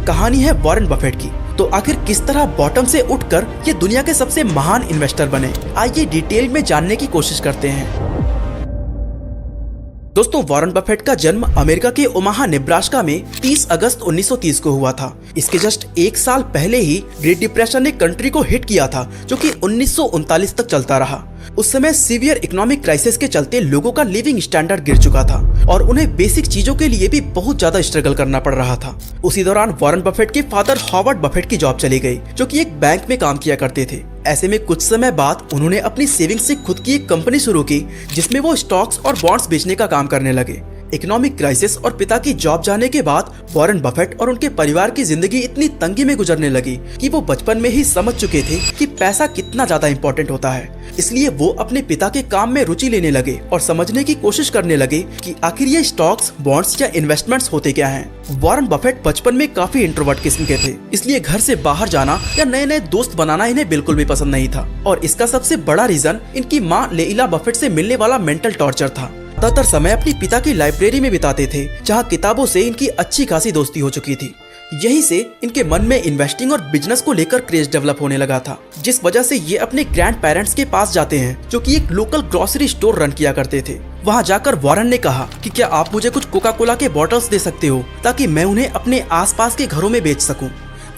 कहानी है Warren Buffett की। तो आखिर किस तरह बॉटम से उठकर ये दुनिया के सबसे महान इन्वेस्टर बने, आइए डिटेल में जानने की कोशिश करते हैं। दोस्तों, वॉरेन बफेट का जन्म अमेरिका के ओमाहा नेब्रास्का में 30 अगस्त 1930 को हुआ था। इसके जस्ट एक साल पहले ही ग्रेट डिप्रेशन ने कंट्री को हिट किया था, जो कि 1939 तक चलता रहा। उस समय सीवियर इकोनॉमिक क्राइसिस के चलते लोगों का लिविंग स्टैंडर्ड गिर चुका था और उन्हें बेसिक चीजों के लिए भी बहुत ज्यादा स्ट्रगल करना पड़ रहा था। उसी दौरान वॉरेन बफेट के फादर हॉवर्ड बफेट की जॉब चली गई, जो कि एक बैंक में काम किया करते थे। ऐसे में कुछ समय बाद उन्होंने अपनी सेविंग्स से खुद की एक कंपनी शुरू की, जिसमें वो स्टॉक्स और बॉन्ड्स बेचने का काम करने लगे। इकोनॉमिक क्राइसिस और पिता की जॉब जाने के बाद वॉरेन बफेट और उनके परिवार की जिंदगी इतनी तंगी में गुजरने लगी कि वो बचपन में ही समझ चुके थे कि पैसा कितना ज्यादा इम्पोर्टेंट होता है। इसलिए वो अपने पिता के काम में रुचि लेने लगे और समझने की कोशिश करने लगे कि आखिर ये स्टॉक्स, बॉन्ड्स या इन्वेस्टमेंट्स होते क्या हैं। वॉरेन बफेट बचपन में काफी इंट्रोवर्ट किस्म के थे, इसलिए घर से बाहर जाना या नए नए दोस्त बनाना इन्हें बिल्कुल भी पसंद नहीं था। और इसका सबसे बड़ा रीजन इनकी माँ लेइला बफेट से मिलने वाला मेंटल टॉर्चर था। ज्यादातर समय अपनी पिता की लाइब्रेरी में बिताते थे, जहाँ किताबों से इनकी अच्छी खासी दोस्ती हो चुकी थी। यहीं से इनके मन में इन्वेस्टिंग और बिजनेस को लेकर क्रेज डेवलप होने लगा था, जिस वजह से ये अपने ग्रैंड पेरेंट्स के पास जाते हैं, जो कि एक लोकल ग्रोसरी स्टोर रन किया करते थे। वहाँ जाकर वॉरेन ने कहा कि क्या आप मुझे कुछ कोका कोला के बॉटल्स दे सकते हो, ताकि मैं उन्हें अपने आसपास के घरों में बेच सकूं।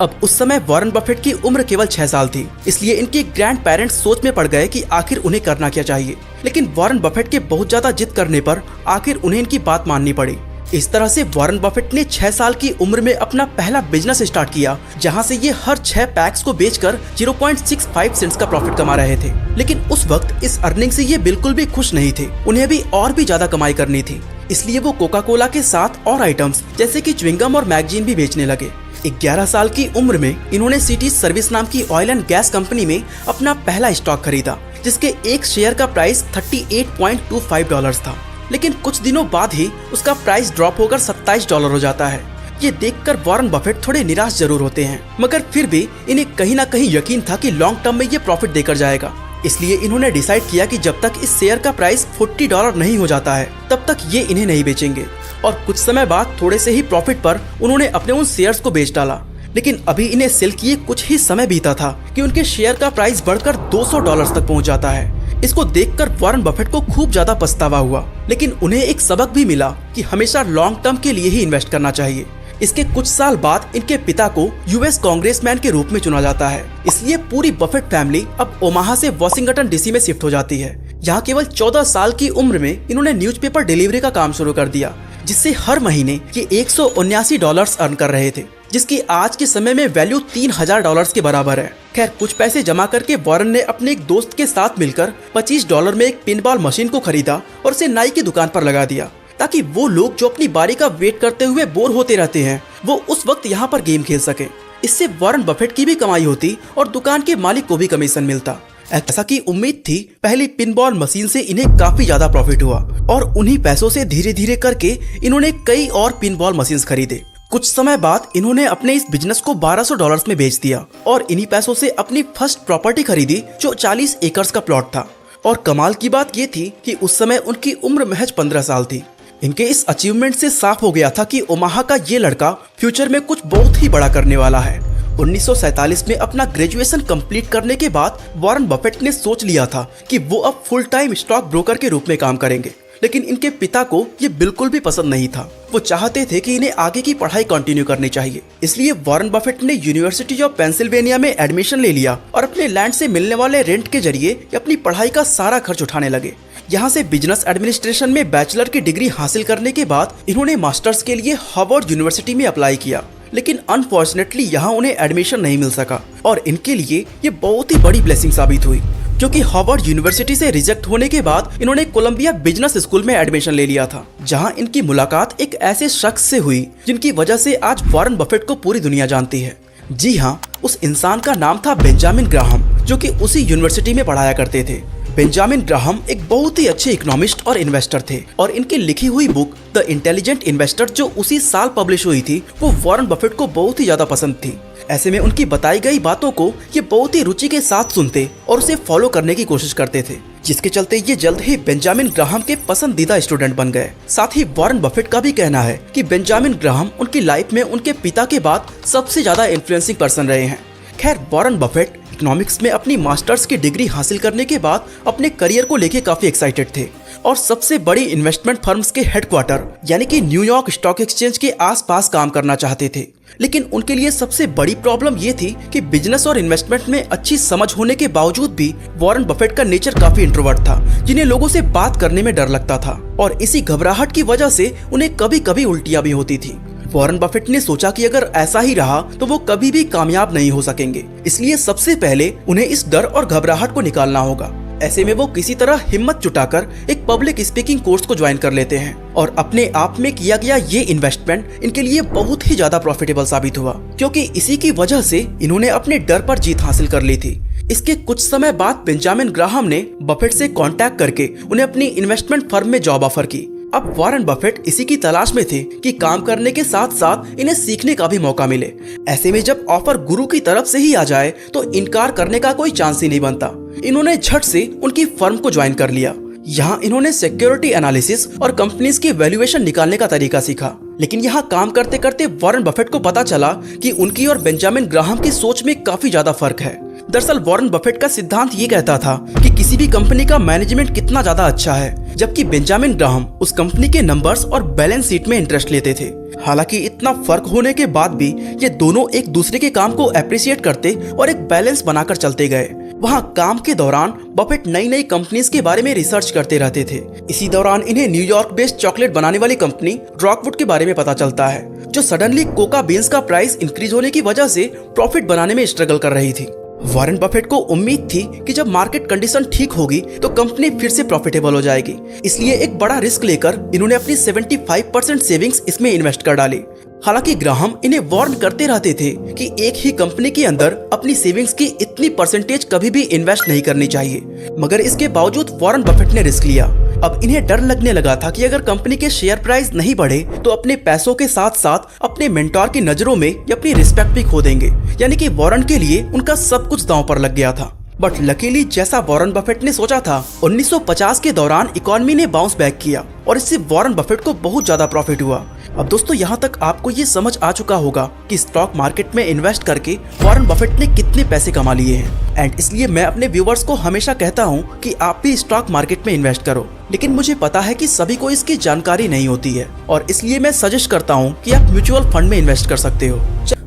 अब उस समय वॉरेन बफेट की उम्र केवल 6 साल थी, इसलिए इनके ग्रैंड पेरेंट्स सोच में पड़ गए कि आखिर उन्हें करना क्या चाहिए। लेकिन वॉरेन बफेट के बहुत ज्यादा जिद करने पर आखिर उन्हें इनकी बात माननी पड़ी। इस तरह से वॉरेन बफेट ने 6 साल की उम्र में अपना पहला बिजनेस स्टार्ट किया, जहां से ये हर 6 पैक्स को बेचकर 0.65 सेंट्स का प्रॉफिट कमा रहे थे। लेकिन उस वक्त इस अर्निंग से ये बिल्कुल भी खुश नहीं थे, उन्हें भी और भी ज्यादा कमाई करनी थी। इसलिए वो कोका कोला के साथ और आइटम्स जैसे कि च्युइंगम और मैगजीन भी बेचने लगे। 11 साल की उम्र में इन्होंने सिटी सर्विस नाम की ऑयल एंड गैस कंपनी में अपना पहला स्टॉक खरीदा, जिसके एक शेयर का प्राइस $38.25 था। लेकिन कुछ दिनों बाद ही उसका प्राइस ड्रॉप होकर $27 हो जाता है। ये देखकर वॉरेन बफेट थोड़े निराश जरूर होते हैं, मगर फिर भी इन्हें कहीं ना कहीं यकीन था कि लॉन्ग टर्म में ये प्रॉफिट देकर जाएगा। इसलिए इन्होंने डिसाइड किया कि जब तक इस शेयर का प्राइस $40 नहीं हो जाता है, तब तक ये इन्हें नहीं बेचेंगे। और कुछ समय बाद थोड़े से ही प्रॉफिट पर उन्होंने अपने उन शेयर्स को बेच डाला। लेकिन अभी इन्हें सेल किए कुछ ही समय बीता था कि उनके शेयर का प्राइस बढ़कर $200 तक पहुंच जाता है। इसको देखकर वॉरेन बफेट को खूब ज्यादा पछतावा हुआ, लेकिन उन्हें एक सबक भी मिला कि हमेशा लॉन्ग टर्म के लिए ही इन्वेस्ट करना चाहिए। इसके कुछ साल बाद इनके पिता को यूएस कांग्रेसमैन के रूप में चुना जाता है। इसलिए पूरी बफेट फैमिली अब ओमाहा से वाशिंगटन डीसी में शिफ्ट हो जाती है। यहाँ केवल 14 साल की उम्र में इन्होंने न्यूज़पेपर डिलीवरी का काम शुरू कर दिया, जिससे हर महीने ये $179 अर्न कर रहे थे, जिसकी आज के समय में वैल्यू $3000 के बराबर है। खैर, कुछ पैसे जमा करके वॉरेन ने अपने एक दोस्त के साथ मिलकर $25 में एक पिनबॉल मशीन को खरीदा और उसे नाई की दुकान पर लगा दिया, ताकि वो लोग जो अपनी बारी का वेट करते हुए बोर होते रहते हैं, वो उस वक्त यहाँ पर गेम खेल सके। इससे वॉरेन बफेट की भी कमाई होती और दुकान के मालिक को भी कमीशन मिलता। ऐसा की उम्मीद थी। पहली पिनबॉल मशीन से इन्हें काफी ज्यादा प्रॉफिट हुआ और उन्हीं पैसों से धीरे धीरे करके इन्होंने कई और पिनबॉल मशीन्स खरीदे। कुछ समय बाद इन्होंने अपने इस बिजनेस को $1200 में बेच दिया और इन्हीं पैसों से अपनी फर्स्ट प्रॉपर्टी खरीदी, जो 40 एकर्स का प्लॉट था। और कमाल की बात ये थी कि उस समय उनकी उम्र महज 15 साल थी। इनके इस अचीवमेंट से साफ हो गया था कि ओमाहा का ये लड़का फ्यूचर में कुछ बहुत ही बड़ा करने वाला है। 1947 में अपना ग्रेजुएशन कंप्लीट करने के बाद वॉरेन बफेट ने सोच लिया था कि वो अब फुल टाइम स्टॉक ब्रोकर के रूप में काम करेंगे। लेकिन इनके पिता को ये बिल्कुल भी पसंद नहीं था। वो चाहते थे कि इन्हें आगे की पढ़ाई कंटिन्यू करनी चाहिए। इसलिए वॉरेन बफेट ने यूनिवर्सिटी ऑफ पेंसिल्वेनिया में एडमिशन ले लिया और अपने लैंड से मिलने वाले रेंट के जरिए अपनी पढ़ाई का सारा खर्च उठाने लगे। यहाँ से बिजनेस एडमिनिस्ट्रेशन में बैचलर की डिग्री हासिल करने के बाद इन्होंने मास्टर्स के लिए हार्वर्ड यूनिवर्सिटी में अप्लाई किया। लेकिन अनफॉर्चुनेटली यहाँ उन्हें एडमिशन नहीं मिल सका और इनके लिए ये बहुत ही बड़ी ब्लेसिंग साबित हुई, क्योंकि हार्वर्ड यूनिवर्सिटी से रिजेक्ट होने के बाद इन्होंने कोलंबिया बिजनेस स्कूल में एडमिशन ले लिया था, जहां इनकी मुलाकात एक ऐसे शख्स से हुई जिनकी वजह से आज वॉरेन बफेट को पूरी दुनिया जानती है। जी हाँ, उस इंसान का नाम था बेंजामिन ग्राहम, जो कि उसी यूनिवर्सिटी में पढ़ाया करते थे। बेंजामिन ग्राहम एक बहुत ही अच्छे इकोनॉमिस्ट और इन्वेस्टर थे और इनकी लिखी हुई बुक द इंटेलिजेंट इन्वेस्टर, जो उसी साल पब्लिश हुई थी, वो वॉरेन बफेट को बहुत ही ज्यादा पसंद थी। ऐसे में उनकी बताई गई बातों को ये बहुत ही रुचि के साथ सुनते और उसे फॉलो करने की कोशिश करते थे। जिसके चलते ये जल्द ही बेंजामिन ग्राहम के पसंदीदा स्टूडेंट बन गए। साथ ही वॉरेन बफेट का भी कहना है कि बेंजामिन ग्राहम उनकी लाइफ में उनके पिता के बाद सबसे ज्यादा इन्फ्लुएंसिंग पर्सन रहे हैं। खैर, वॉरेन बफेट इकोनॉमिक्स में अपनी मास्टर्स की डिग्री हासिल करने के बाद अपने करियर को लेके काफी एक्साइटेड थे और सबसे बड़ी इन्वेस्टमेंट फर्म्स के हेडक्वार्टर यानी कि न्यूयॉर्क स्टॉक एक्सचेंज के आसपास काम करना चाहते थे। लेकिन उनके लिए सबसे बड़ी प्रॉब्लम ये थी कि बिजनेस और इन्वेस्टमेंट में अच्छी समझ होने के बावजूद भी वॉरेन बफेट का नेचर काफी इंट्रोवर्ट था, जिन्हें लोगों से बात करने में डर लगता था और इसी घबराहट की वजह से उन्हें कभी कभी उल्टियां भी होती थी। वॉरेन बफेट ने सोचा कि अगर ऐसा ही रहा तो वो कभी भी कामयाब नहीं हो सकेंगे, इसलिए सबसे पहले उन्हें इस डर और घबराहट को निकालना होगा। ऐसे में वो किसी तरह हिम्मत जुटाकर एक पब्लिक स्पीकिंग कोर्स को ज्वाइन कर लेते हैं और अपने आप में किया गया ये इन्वेस्टमेंट इनके लिए बहुत ही ज्यादा प्रॉफिटेबल साबित हुआ, क्योंकि इसी की वजह से इन्होंने अपने डर पर जीत हासिल कर ली थी। इसके कुछ समय बाद बेंजामिन ग्राहम ने बफेट से कांटेक्ट करके उन्हें अपनी इन्वेस्टमेंट फर्म में जॉब ऑफर की। अब वॉरेन बफेट इसी की तलाश में थे कि काम करने के साथ साथ इन्हें सीखने का भी मौका मिले। ऐसे में जब ऑफर गुरु की तरफ से ही आ जाए तो इनकार करने का कोई चांस ही नहीं बनता। इन्होंने झट से उनकी फर्म को ज्वाइन कर लिया। यहाँ इन्होंने सिक्योरिटी एनालिसिस और कंपनीज की वैल्यूएशन निकालने का तरीका सीखा। लेकिन यहाँ काम करते करते वॉरेन बफेट को पता चला कि उनकी और बेंजामिन ग्राहम की सोच में काफी ज्यादा फर्क है। दरअसल वॉरेन बफेट का सिद्धांत ये कहता था कि किसी भी कंपनी का मैनेजमेंट कितना ज्यादा अच्छा है, जबकि बेंजामिन ग्राहम उस कंपनी के नंबर्स और बैलेंस शीट में इंटरेस्ट लेते थे। हालांकि इतना फर्क होने के बाद भी ये दोनों एक दूसरे के काम को अप्रिशिएट करते और एक बैलेंस बनाकर चलते गए। वहाँ काम के दौरान बफेट नई नई कंपनीज के बारे में रिसर्च करते रहते थे। इसी दौरान इन्हें न्यूयॉर्क बेस्ड चॉकलेट बनाने वाली कंपनी रॉकवुड के बारे में पता चलता है, जो सडनली कोका बीन्स का प्राइस इंक्रीज होने की वजह से प्रॉफिट बनाने में स्ट्रगल कर रही थी। वॉरेन बफेट को उम्मीद थी कि जब मार्केट कंडीशन ठीक होगी तो कंपनी फिर से प्रॉफिटेबल हो जाएगी, इसलिए एक बड़ा रिस्क लेकर इन्होंने अपनी 75% सेविंग्स इसमें इन्वेस्ट कर डाली। हालांकि ग्राहम इन्हें वार्न करते रहते थे कि एक ही कंपनी के अंदर अपनी सेविंग्स की इतनी परसेंटेज कभी भी इन्वेस्ट नहीं करनी चाहिए, मगर इसके बावजूद वॉरेन बफेट ने रिस्क लिया। अब इन्हें डर लगने लगा था कि अगर कंपनी के शेयर प्राइस नहीं बढ़े तो अपने पैसों के साथ साथ अपने मेंटोर की नजरों में ये अपनी रिस्पेक्ट भी खो देंगे। यानी कि वॉरेन के लिए उनका सब कुछ दांव पर लग गया था। बट लकीली जैसा वॉरेन बफेट ने सोचा था, 1950 के दौरान इकोनॉमी ने बाउंस बैक किया और इससे वॉरेन बफेट को बहुत ज्यादा प्रॉफिट हुआ। अब दोस्तों, यहाँ तक आपको ये समझ आ चुका होगा कि स्टॉक मार्केट में इन्वेस्ट करके वॉरेन बफेट ने कितने पैसे कमा लिए हैं। एंड इसलिए मैं अपने व्यूवर्स को हमेशा कहता हूँ कि आप भी स्टॉक मार्केट में इन्वेस्ट करो। लेकिन मुझे पता है कि सभी को इसकी जानकारी नहीं होती है और इसलिए मैं सजेस्ट करता हूँ कि आप म्यूचुअल फंड में इन्वेस्ट कर सकते हो।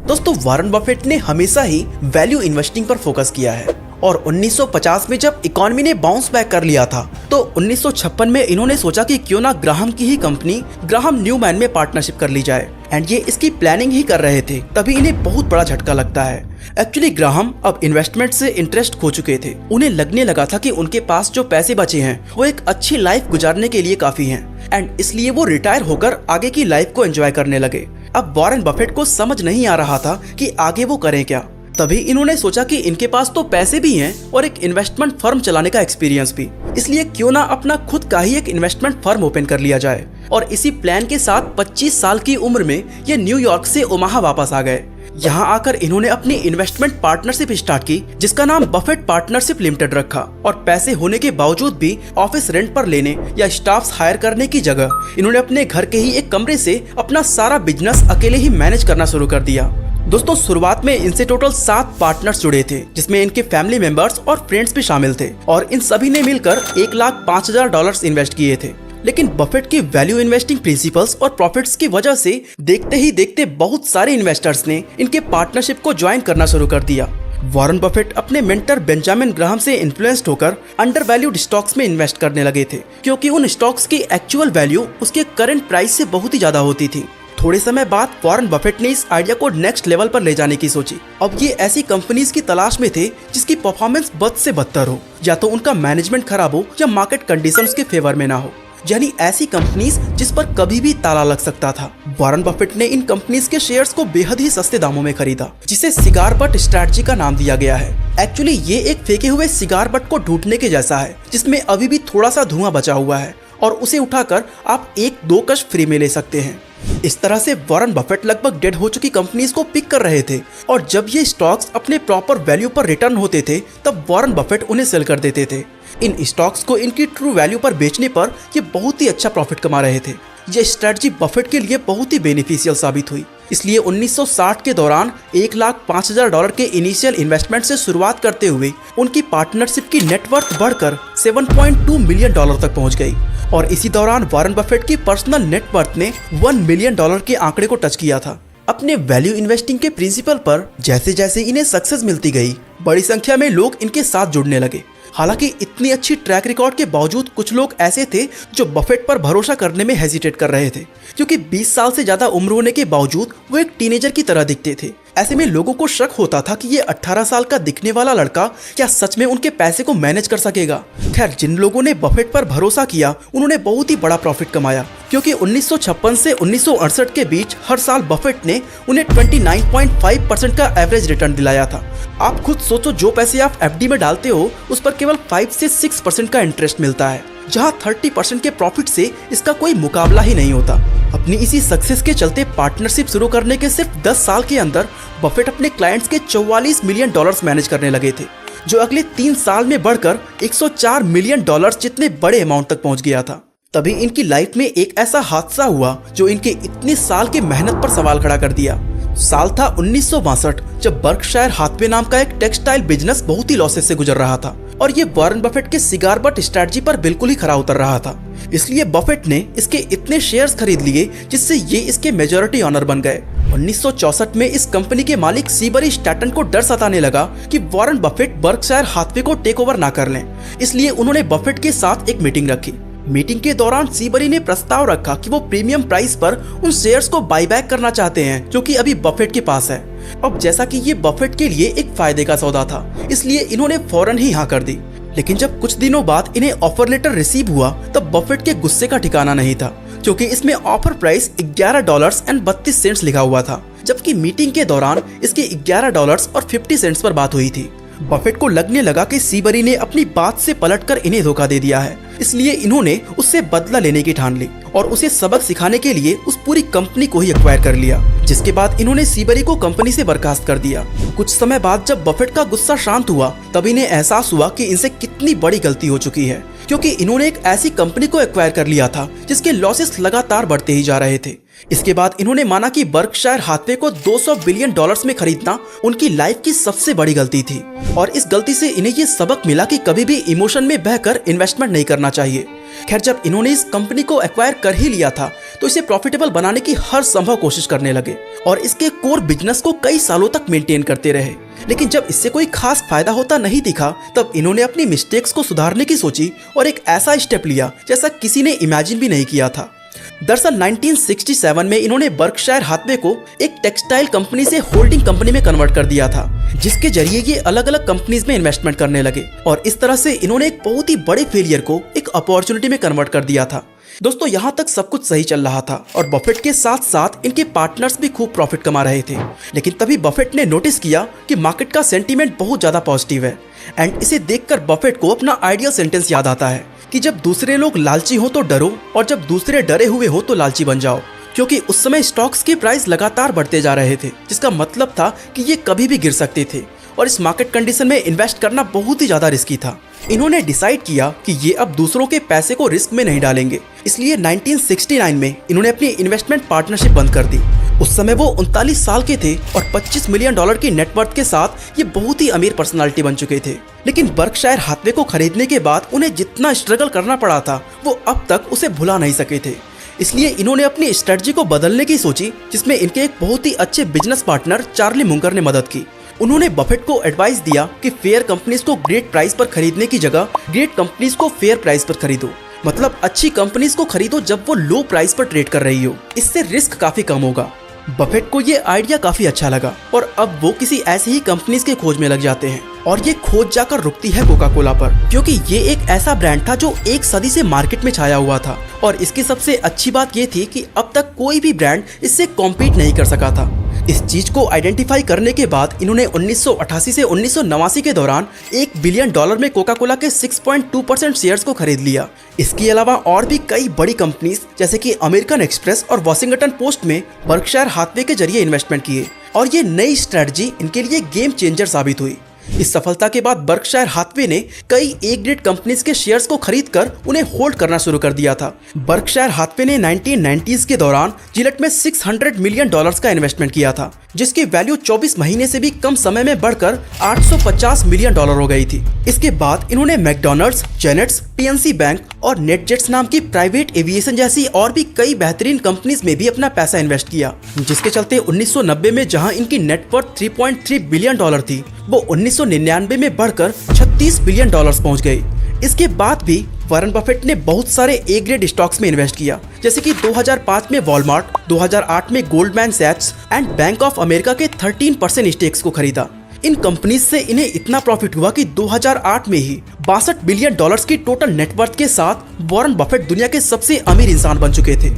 दोस्तों, वॉरेन बफेट ने हमेशा ही वैल्यू इन्वेस्टिंग पर फोकस किया है और 1950 में जब इकोनॉमी ने बाउंस बैक कर लिया था तो 1956 में इन्होंने सोचा कि क्यों ना ग्राहम की ही कंपनी ग्राहम न्यूमैन में पार्टनरशिप कर ली जाए। एंड ये इसकी प्लानिंग ही कर रहे थे, तभी इन्हें बहुत बड़ा झटका लगता है। एक्चुअली ग्राहम अब इन्वेस्टमेंट से इंटरेस्ट खो चुके थे। उन्हें लगने लगा था कि उनके पास जो पैसे बचे हैं वो एक अच्छी लाइफ गुजारने के लिए काफी हैं एंड इसलिए वो रिटायर होकर आगे की लाइफ को एंजॉय करने लगे। अब वॉरेन बफेट को समझ नहीं आ रहा था कि आगे वो करें क्या। तभी इन्होंने सोचा कि इनके पास तो पैसे भी हैं और एक इन्वेस्टमेंट फर्म चलाने का एक्सपीरियंस भी, इसलिए क्यों ना अपना खुद का ही एक इन्वेस्टमेंट फर्म ओपन कर लिया जाए। और इसी प्लान के साथ 25 साल की उम्र में ये न्यूयॉर्क से ओमाहा वापस आ गए। यहाँ आकर इन्होंने अपनी इन्वेस्टमेंट पार्टनरशिप स्टार्ट की, जिसका नाम बफेट पार्टनरशिप लिमिटेड रखा। और पैसे होने के बावजूद भी ऑफिस रेंट पर लेने या स्टाफ हायर करने की जगह इन्होंने अपने घर के ही एक कमरे से अपना सारा बिजनेस अकेले ही मैनेज करना शुरू कर दिया। दोस्तों, शुरुआत में इनसे टोटल 7 पार्टनर्स जुड़े थे, जिसमें इनके फैमिली मेंबर्स और फ्रेंड्स भी शामिल थे और इन सभी ने मिलकर $1,05,000 इन्वेस्ट किए थे। लेकिन बफेट की वैल्यू इन्वेस्टिंग प्रिंसिपल्स और प्रॉफिट्स की वजह से देखते ही देखते बहुत सारे इन्वेस्टर्स ने इनके पार्टनरशिप को ज्वाइन करना शुरू कर दिया। वॉरेन बफेट अपने मेंटर बेंजामिन ग्राहम से इन्फ्लुएंस्ड होकर अंडर वैल्यूड स्टॉक्स में इन्वेस्ट करने लगे थे, क्योंकि उन स्टॉक्स की एक्चुअल वैल्यू उसके करंट प्राइस से बहुत ही ज्यादा होती थी। थोड़े समय बाद वॉरेन बफेट ने इस आइडिया को नेक्स्ट लेवल पर ले जाने की सोची। अब ये ऐसी कंपनीज की तलाश में थे जिसकी परफॉर्मेंस बद से बदतर हो, या तो उनका मैनेजमेंट खराब हो या मार्केट कंडीशंस के फेवर में ना हो, यानी ऐसी कंपनीज जिस पर कभी भी ताला लग सकता था। वॉरेन बफेट ने इन कंपनीज के शेयर्स को बेहद ही सस्ते दामों में खरीदा, जिसे सिगार बट स्ट्रैटेजी का नाम दिया गया है। एक्चुअली ये एक फेंके हुए सिगार बट को ढूंढने के जैसा है, जिसमें अभी भी थोड़ा सा धुआं बचा हुआ है और उसे उठाकर आप 1-2 कश फ्री में ले सकते हैं। इस तरह से वॉरेन बफेट लगभग डेड हो चुकी कंपनीज को पिक कर रहे थे और जब ये स्टॉक्स अपने प्रॉपर वैल्यू पर रिटर्न होते थे तब वॉरेन बफेट उन्हें सेल कर देते थे। इन स्टॉक्स को इनकी ट्रू वैल्यू पर बेचने पर ये बहुत ही अच्छा प्रॉफिट कमा रहे थे। ये स्ट्रेटजी बफेट के लिए बहुत ही बेनिफिशियल साबित हुई। इसलिए 1960 के दौरान $1,05,000 के इनिशियल इन्वेस्टमेंट से शुरुआत करते हुए उनकी पार्टनरशिप की नेटवर्थ बढ़कर $7.2 मिलियन तक पहुंच गई और इसी दौरान वॉरेन बफेट की पर्सनल नेटवर्थ ने $1 मिलियन के आंकड़े को टच किया था। अपने वैल्यू इन्वेस्टिंग के प्रिंसिपल पर जैसे जैसे इन्हें सक्सेस मिलती गई, बड़ी संख्या में लोग इनके साथ जुड़ने लगे। हालांकि इतनी अच्छी ट्रैक रिकॉर्ड के बावजूद कुछ लोग ऐसे थे जो बफेट पर भरोसा करने में हेजिटेट कर रहे थे, क्योंकि 20 साल से ज्यादा उम्र होने के बावजूद वो एक टीनेजर की तरह दिखते थे। ऐसे में लोगों को शक होता था कि ये 18 साल का दिखने वाला लड़का क्या सच में उनके पैसे को मैनेज कर सकेगा। खैर, जिन लोगों ने बफेट पर भरोसा किया उन्होंने बहुत ही बड़ा प्रॉफिट कमाया, क्योंकि 1956 से 1968 के बीच हर साल बफेट ने उन्हें 29.5% का एवरेज रिटर्न दिलाया था। आप खुद सोचो, जो पैसे आप एफडी में डालते हो उस पर केवल 5 से 6% का इंटरेस्ट मिलता है, जहां 30% के प्रॉफिट से इसका कोई मुकाबला ही नहीं होता। अपनी इसी सक्सेस के चलते पार्टनरशिप शुरू करने के सिर्फ 10 साल के अंदर बफेट अपने क्लाइंट्स के $44 मिलियन मैनेज करने लगे थे, जो अगले 3 साल में बढ़कर $104 मिलियन जितने बड़े अमाउंट तक पहुंच गया था। तभी इनकी लाइफ में एक ऐसा हादसा हुआ जो इनके इतने साल के मेहनत पर सवाल खड़ा कर दिया। साल था 1962, जब बर्कशायर हाथवे नाम का एक टेक्सटाइल बिजनेस बहुत ही लॉसेस से गुजर रहा था और ये वॉरेन बफेट के सिगार बट स्ट्रेटजी पर बिल्कुल ही खरा उतर रहा था। इसलिए बफेट ने इसके इतने शेयर्स खरीद लिए जिससे ये इसके मेजॉरिटी ऑनर बन गए। 1964 में इस कंपनी के मालिक सीबरी स्टैटन को डर सताने लगा कि वॉरेन बफेट बर्कशायर हाथवे को टेक ओवर ना कर लें, इसलिए उन्होंने बफेट के साथ एक मीटिंग रखी। मीटिंग के दौरान सीबरी ने प्रस्ताव रखा कि वो प्रीमियम प्राइस पर उन शेयर्स को बाईबैक करना चाहते हैं जो कि अभी बफेट के पास है। अब जैसा कि ये बफेट के लिए एक फायदे का सौदा था, इसलिए इन्होंने फौरन ही हाँ कर दी। लेकिन जब कुछ दिनों बाद इन्हें ऑफर लेटर रिसीव हुआ तब बफेट के गुस्से का ठिकाना नहीं था, क्योंकि इसमें ऑफर प्राइस $11.32 लिखा हुआ था, जबकि मीटिंग के दौरान इसके $11.50 पर बात हुई थी। बफेट को लगने लगा कि सीबरी ने अपनी बात से पलटकर इन्हें धोखा दे दिया है, इसलिए इन्होंने उससे बदला लेने की ठान ली और उसे सबक सिखाने के लिए उस पूरी कंपनी को ही एक्वायर कर लिया, जिसके बाद इन्होंने सीबरी को कंपनी से बर्खास्त कर दिया। कुछ समय बाद जब बफेट का गुस्सा शांत हुआ तब इन्हें एहसास हुआ कि इनसे कितनी बड़ी गलती हो चुकी है, क्योंकि इन्होंने एक ऐसी कंपनी को एक्वायर कर लिया था जिसके लॉसेस लगातार बढ़ते ही जा रहे थे। इसके बाद इन्होंने माना कि बर्कशायर हाथवे को $200 बिलियन में खरीदना उनकी लाइफ की सबसे बड़ी गलती थी और इस गलती से इन्हें ये सबक मिला कि कभी भी इमोशन में बहकर इन्वेस्टमेंट नहीं करना चाहिए। खैर, जब इन्होंने इस कंपनी को एक्वायर कर ही लिया था तो इसे प्रॉफिटेबल बनाने की हर संभव कोशिश करने लगे और इसके कोर बिजनेस को कई सालों तक मेंटेन करते रहे। लेकिन जब इससे कोई खास फायदा होता नहीं दिखा तब इन्होंने अपनी मिस्टेक्स को सुधारने की सोची और एक ऐसा स्टेप लिया जैसा किसी ने इमेजिन भी नहीं किया था। दरअसल 1967 में इन्होंने बर्कशायर हाथवे को एक टेक्सटाइल कंपनी से होल्डिंग कंपनी में कन्वर्ट कर दिया था, जिसके जरिए ये अलग अलग कंपनीज में इन्वेस्टमेंट करने लगे और इस तरह से इन्होंने एक बहुत ही बड़े फेलियर को एक अपॉर्चुनिटी में कन्वर्ट कर दिया था। दोस्तों, यहाँ तक सब कुछ सही चल रहा था और बफेट के साथ साथ इनके पार्टनर्स भी खूब प्रॉफिट कमा रहे थे। लेकिन तभी बफेट ने नोटिस किया कि मार्केट का सेंटीमेंट बहुत ज्यादा पॉजिटिव है एंड इसे देखकर बफेट को अपना आइडियल सेंटेंस याद आता है कि जब दूसरे लोग लालची हो तो डरो और जब दूसरे डरे हुए हो तो लालची बन जाओ, क्योंकि उस समय स्टॉक्स के प्राइस लगातार बढ़ते जा रहे थे, जिसका मतलब था कि ये कभी भी गिर सकते थे और इस मार्केट कंडीशन में इन्वेस्ट करना बहुत ही ज्यादा रिस्की था। इन्होंने डिसाइड किया कि ये अब दूसरों के पैसे को रिस्क में नहीं डालेंगे, इसलिए 1969 में इन्होंने अपनी इन्वेस्टमेंट पार्टनरशिप बंद कर दी। उस समय वो 39 साल के थे और $25 मिलियन की नेटवर्थ के साथ ये बहुत ही अमीर पर्सनालिटी बन चुके थे। लेकिन बर्कशायर हाथवे को खरीदने के बाद उन्हें जितना स्ट्रगल करना पड़ा था वो अब तक उसे भुला नहीं सके थे। इसलिए इन्होंने अपनी स्ट्रेटजी को बदलने की सोची, जिसमें इनके एक बहुत ही अच्छे बिजनेस पार्टनर चार्ली मुंगर ने मदद की। उन्होंने बफेट को एडवाइस दिया कि फेयर कंपनीज को ग्रेट प्राइस पर खरीदने की जगह ग्रेट कंपनीज को फेयर प्राइस पर खरीदो, मतलब अच्छी कंपनीज को खरीदो जब वो लो प्राइस पर ट्रेड कर रही हो, इससे रिस्क काफी कम होगा। बफेट को ये आइडिया काफी अच्छा लगा और अब वो किसी ऐसी ही कंपनीज के खोज में लग जाते हैं और ये खोज जाकर रुकती है कोका कोला पर, क्योंकि ये एक ऐसा ब्रांड था जो एक सदी से मार्केट में छाया हुआ था और इसकी सबसे अच्छी बात ये थी कि अब तक कोई भी ब्रांड इससे कॉम्पीट नहीं कर सका था। इस चीज को आइडेंटिफाई करने के बाद इन्होंने 1988 से 1989 के दौरान $1 बिलियन में कोका कोला के 6.2% शेयर्स को खरीद लिया। इसके अलावा और भी कई बड़ी कंपनीज जैसे कि अमेरिकन एक्सप्रेस और वॉशिंगटन पोस्ट में बर्कशायर हाथवे के जरिए इन्वेस्टमेंट किए और ये नई स्ट्रेटजी इनके लिए गेम चेंजर साबित हुई। इस सफलता के बाद बर्कशायर हाथवे ने कई ए ग्रेड कंपनीज के शेयर्स को खरीदकर उन्हें होल्ड करना शुरू कर दिया था। बर्कशायर हाथवे ने 1990s के दौरान जिलेट में $600 मिलियन का इन्वेस्टमेंट किया था, जिसकी वैल्यू 24 महीने से भी कम समय में बढ़कर $850 मिलियन हो गई थी। इसके बाद इन्होंने मैकडॉनल्ड्स, जेनेट्स, पीएनसी बैंक और नेटजेट्स नाम की प्राइवेट एविएशन जैसी और भी कई बेहतरीन कंपनीज में भी अपना पैसा इन्वेस्ट किया, जिसके चलते 1990 में जहां इनकी नेटवर्थ $3.3 बिलियन थी, वो 1999 में बढ़कर $36 बिलियन पहुंच गई। इसके बाद भी वॉरेन बफेट ने बहुत सारे ए ग्रेड स्टॉक्स में इन्वेस्ट किया, जैसे कि 2005 में वॉलमार्ट, 2008 में गोल्डमैन सैक्स एंड बैंक ऑफ अमेरिका के 13% स्टेक्स को खरीदा। इन कंपनीज से इन्हें इतना प्रॉफिट हुआ कि 2008 में ही $62 बिलियन की टोटल नेटवर्थ के साथ वॉरेन बफेट दुनिया के सबसे अमीर इंसान बन चुके थे।